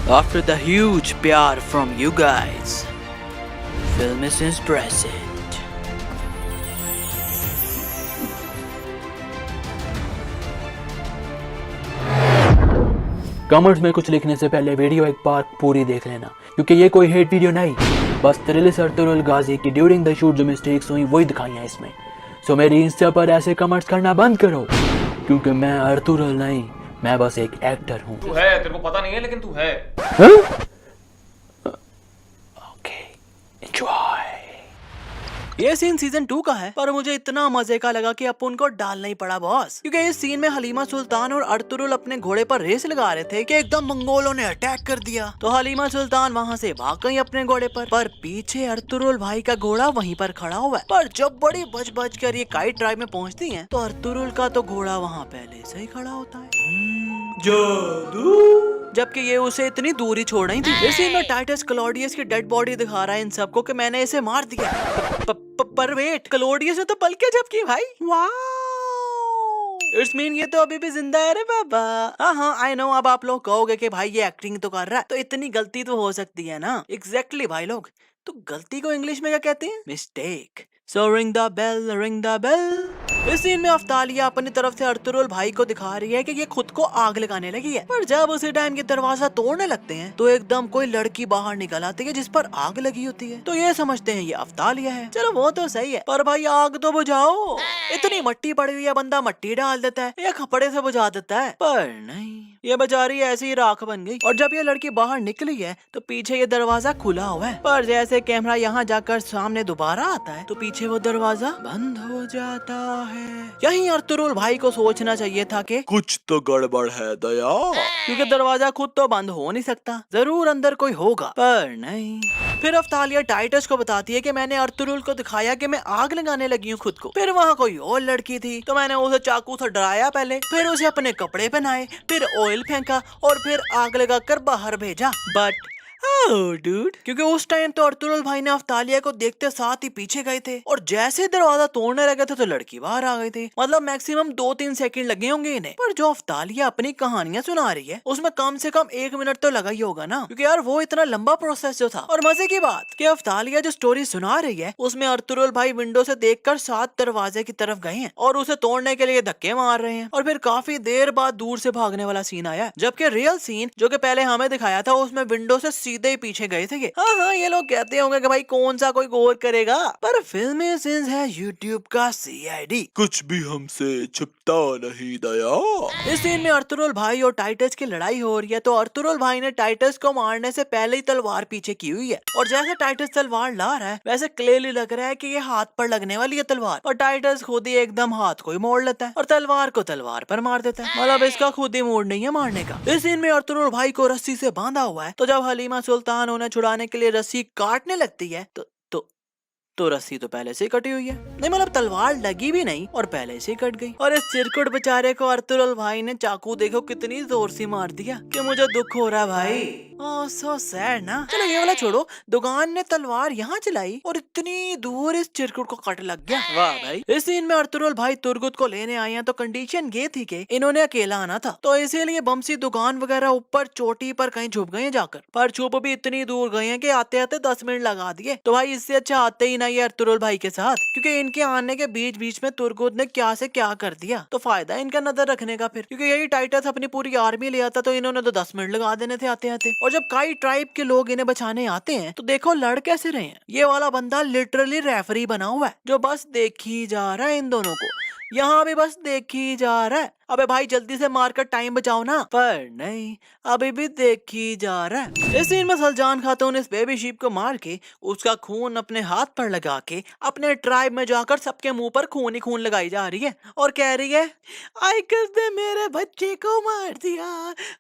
After the huge pyar from you guys, film is present. Comments में कुछ लिखने से पहले वीडियो एक बार पूरी देख लेना, क्योंकि ये कोई हेट वीडियो नहीं, बस थ्रिलिस अर्तुगरुल गाजी की ड्यूरिंग द शूट जो मिस्टेक्स हुई वही दिखाई हैं इसमें। सो मेरी इंस्टा पर ऐसे कमेंट्स करना बंद करो, क्योंकि मैं अर्तुगरुल नहीं, मैं बस एक एक्टर हूँ। तू है, तेरे को पता नहीं है लेकिन तू है। Okay, enjoy. ये सीन सीजन 2 का है, पर मुझे इतना मजे का लगा कि अपन को डालना ही पड़ा बॉस, क्योंकि इस सीन में हलीमा सुल्तान और अर्तुगरुल अपने घोड़े पर रेस लगा रहे थे कि एकदम मंगोलों ने अटैक कर दिया। तो हलीमा सुल्तान वहाँ से भाग गई अपने घोड़े पर पीछे अर्तुगरुल भाई का घोड़ा वहीं पर खड़ा हुआ है। पर जब बड़ी बच कर ये काइट ट्राइब में पहुँचती है तो अर्तुगरुल का तो घोड़ा वहाँ पहले से ही खड़ा होता है। जादू। जबकि ये उसे इतनी दूरी छोड़ रही थी। इसी में टाइटस क्लॉडियस की डेड बॉडी दिखा रहा है इन सबको कि मैंने इसे मार दिया। पर वेट, क्लॉडियस ने तो पलके झपकी भाई। वाह, इट्स मीन ये तो अभी भी जिंदा है रे बाबा। हाँ आई नो। अब आप लोग कहोगे कि भाई ये एक्टिंग तो कर रहा है, तो इतनी गलती तो हो सकती है ना। एग्जैक्टली भाई लोग, तो गलती को इंग्लिश में क्या कहते हैं? Mistake. So ring the bell, ring the bell. इस सीन में अफ्तालिया अपनी तरफ से अर्तुगरुल भाई को दिखा रही है कि ये खुद को आग लगाने लगी है, पर जब उसी टाइम के दरवाजा तोड़ने लगते हैं तो एकदम कोई लड़की बाहर निकल आती है जिस पर आग लगी होती है। तो ये समझते हैं ये अफ्तालिया है। चलो वो तो सही है, पर भाई आग तो बुझाओ। इतनी मट्टी पड़ी हुई है, बंदा मट्टी डाल देता है या कपड़े से बुझा देता है, पर नहीं, ये बेचारी ऐसी ही राख बन गई। और जब ये लड़की बाहर निकली है तो पीछे ये दरवाजा खुला हुआ है, पर जैसे कैमरा यहाँ जाकर सामने दोबारा आता है तो पीछे वो दरवाजा बंद हो जाता है। यही अर्तुगरुल भाई को सोचना चाहिए था कि कुछ तो गड़बड़ है दया, क्योंकि दरवाजा खुद तो बंद हो नहीं सकता, जरूर अंदर कोई होगा, पर नहीं। फिर अफ्तालिया टाइटस को बताती है कि मैंने अर्तुगरुल को दिखाया कि मैं आग लगाने लगी हूँ खुद को। फिर वहाँ कोई और लड़की थी तो मैंने उसे चाकू से डराया पहले, फिर उसे अपने कपड़े पहनाए, फिर ऑयल फेंका और फिर आग लगाकर बाहर भेजा। बट डूड, क्योंकि उस टाइम तो अर्तुगरुल भाई ने अफ्तालिया को देखते साथ ही पीछे गए थे और जैसे दरवाजा तोड़ने लगे थे तो लड़की बाहर आ गई थी। मतलब मैक्सिमम 2-3 सेकंड लगे होंगे इन्हें। पर जो अफ्तालिया अपनी कहानियां सुना रही है उसमें कम से कम 1 मिनट तो लगा ही होगा ना, क्योंकि यार वो इतना लंबा प्रोसेस जो था। और मजे की बात कि अफ्तालिया जो स्टोरी सुना रही है उसमें अर्तुगरुल भाई विंडो से देखकर 7 दरवाजे की तरफ गए हैं और उसे तोड़ने के लिए धक्के मार रहे हैं, और फिर काफी देर बाद दूर से भागने वाला सीन आया। जबकि रियल सीन जो कि पहले हमें दिखाया था उसमें विंडो से सीधे ही पीछे गए थे। हाँ, ये लोग कहते होंगे कि भाई कौन सा कोई गौर करेगा, पर फिल्म सीन्स है यूट्यूब का CID, कुछ भी हमसे छुपता नहीं दया। इस सीन में अर्तुगरुल भाई और टाइटस की लड़ाई हो रही है। तो अर्तुगरुल भाई ने टाइटस को मारने से पहले ही तलवार पीछे की हुई है, और जैसे टाइटस तलवार ला रहा है वैसे क्लियरली लग रहा है कि ये हाथ पर लगने वाली है तलवार, और टाइटस खुद ही एकदम हाथ को ही मोड़ लेता है और तलवार को तलवार पर मार देता है। मतलब इसका खुद ही मूड नहीं है मारने का। इस सीन में अर्तुगरुल भाई को रस्सी से बांधा हुआ है, तो जब हलीमा सुल्तान उन्हें छुड़ाने के लिए रस्सी काटने लगती है तो रस्सी तो पहले से ही कटी हुई है। नहीं, मतलब तलवार लगी भी नहीं और पहले से ही कट गई। और इस चिरकुट बेचारे को अर्तुगरुल भाई ने चाकू देखो कितनी जोर से मार दिया कि मुझे दुख हो रहा भाई। ओह सो सैड ना। चलो ये वाला छोड़ो, दुकान ने तलवार यहाँ चलाई और इतनी दूर इस चिरकुट को कट लग गया। वाह भाई। इस सीन में अर्तुगरुल भाई तुर्गुत को लेने आए हैं, तो कंडीशन ये थी कि इन्होंने अकेला आना था, तो इसीलिए बमसी दुकान वगैरह ऊपर चोटी पर कहीं छुप गए जाकर, पर छुप भी इतनी दूर गए हैं कि आते आते 10 मिनट लगा दिए। तो भाई इससे अच्छा आते ही नहीं अर्तुगरुल भाई के साथ, क्योंकि इनके आने के बीच बीच में तुर्गुत ने क्या से क्या कर दिया, तो फायदा इनका नजर रखने का फिर, क्योंकि यही टाइटस अपनी पूरी आर्मी ले आता तो इन्होंने तो 10 मिनट लगा देने थे आते आते। और जब काई ट्राइब के लोग इन्हें बचाने आते हैं तो देखो लड़ कैसे रहे हैं। ये वाला बंदा लिटरली रेफरी बना हुआ है जो बस देखी जा रहा है इन दोनों को, यहाँ भी बस देखी जा रहा है। अबे भाई जल्दी से मारकर टाइम बचाओ ना, पर नहीं, अभी भी देखी जा रहा है। इस सीन में सलजान खातून इस बेबी शीप को मार के उसका खून अपने हाथ पर लगा के अपने ट्राइब में जाकर सबके मुंह पर खून ही खून लगाई जा रही है और कह रही है आइकस ने मेरे बच्चे को मार दिया,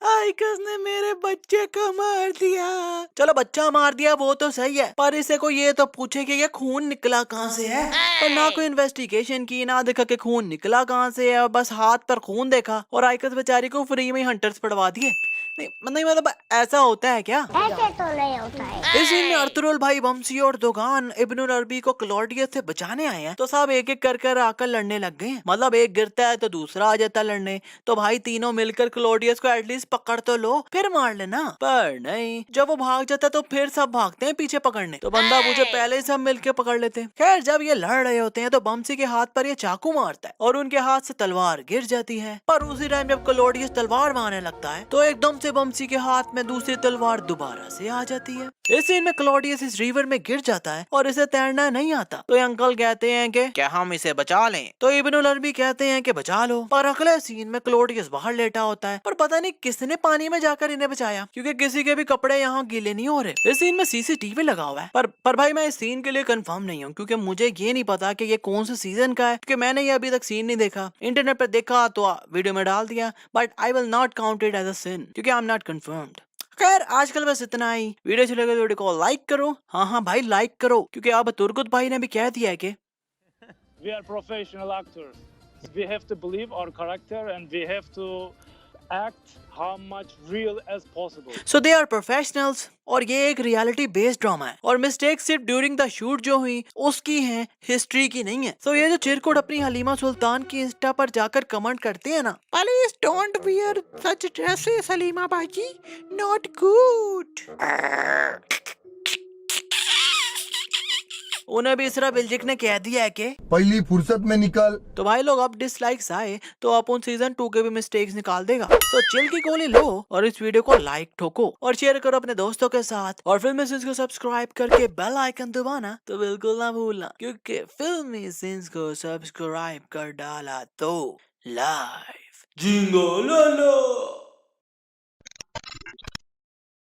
आइकस ने मेरे बच्चे को मार दिया। चलो बच्चा मार दिया वो तो सही है, पर इसे कोई ये तो पूछे कि ये खून निकला कहाँ से है। पर ना कोई इन्वेस्टिगेशन की, ना देखा कि खून निकला कहाँ से है, बस हाथ पर खून देखा और आइकस बेचारी को फ्री में हंटर्स पड़वा दिए। नहीं मतलब ऐसा होता है क्या? ऐसे तो नहीं होता है। इस सीन में अर्तुरुल भाई बमसी और दोगान इब्नुल अरबी को क्लॉडियस से बचाने आए हैं, तो सब एक एक कर आकर लड़ने लग गए हैं। मतलब एक गिरता है तो दूसरा आ जाता है लड़ने, तो भाई तीनों मिलकर क्लॉडियस को एटलीस्ट पकड़ तो लो, फिर मार लेना। पर नहीं, जब वो भाग जाता है तो फिर सब भागते हैं पीछे पकड़ने, तो बंदा मुझे पहले ही सब मिलके पकड़ लेते हैं। खैर जब ये लड़ रहे होते हैं तो बमसी के हाथ पर ये चाकू मारता है और उनके हाथ से तलवार गिर जाती है। पर उसी टाइम जब क्लॉडियस तलवार मारने लगता है तो एकदम से बमसी के हाथ में दूसरी तलवार दोबारा से आ जाती है। इस सीन में क्लॉडियस इस रिवर में गिर जाता है और इसे तैरना नहीं आता, तो ये अंकल कहते हैं कि क्या हम इसे बचा लें, तो इब्नुल अरबी कहते हैं कि बचा लो। पर अगले सीन में क्लॉडियस बाहर लेटा होता है, पर पता नहीं किसने पानी में जाकर इन्हें बचाया, क्योंकि किसी के भी कपड़े यहाँ गीले नहीं हो रहे। इस सीन में सीसीटीवी लगा हुआ है, पर भाई मैं इस सीन के लिए कंफर्म नहीं हूँ, क्योंकि मुझे ये नहीं पता कि ये कौन से सीजन का है, क्योंकि मैंने ये अभी तक सीन नहीं देखा। इंटरनेट पर देखा तो वीडियो में डाल दिया, but I will not count it as a sin, क्योंकि आई एम नॉट कंफर्म्ड। खैर आजकल बस इतना ही। वीडियो अच्छी लगे तो वीडियो को लाइक करो, हाँ भाई लाइक करो, क्योंकि अब तुर्कुत भाई ने भी कह दिया है कि We are professional actors. We have to believe our character and we have to act how much real as possible. So they are professionals, और ये एक रियलिटी बेस्ड ड्रामा है, और मिस्टेक सिर्फ ड्यूरिंग द शूट जो हुई उसकी है, हिस्ट्री की नहीं है। सो ये जो चिरकुट अपनी हलीमा सुल्तान की इंस्टा पर जाकर कमेंट करते हैं ना, please don't wear such dresses Halima बाजी, नॉट गुड, उन्हें भी इसरा बिल्जिक ने कह दिया है कि पहली फुर्सत में निकल। तो भाई लोग अब डिसलाइक्स आए तो अपन सीजन 2 के भी मिस्टेक्स निकाल देगा। तो चिल की गोली लो और इस वीडियो को लाइक ठोको और शेयर करो अपने दोस्तों के साथ, और फिल्मी सीन्स को सब्सक्राइब करके बेल आइकन दबाना तो बिल्कुल ना भूलना, क्योंकि फिल्मी सीन्स को सब्सक्राइब कर डाला तो लाइव जिंगो लाला।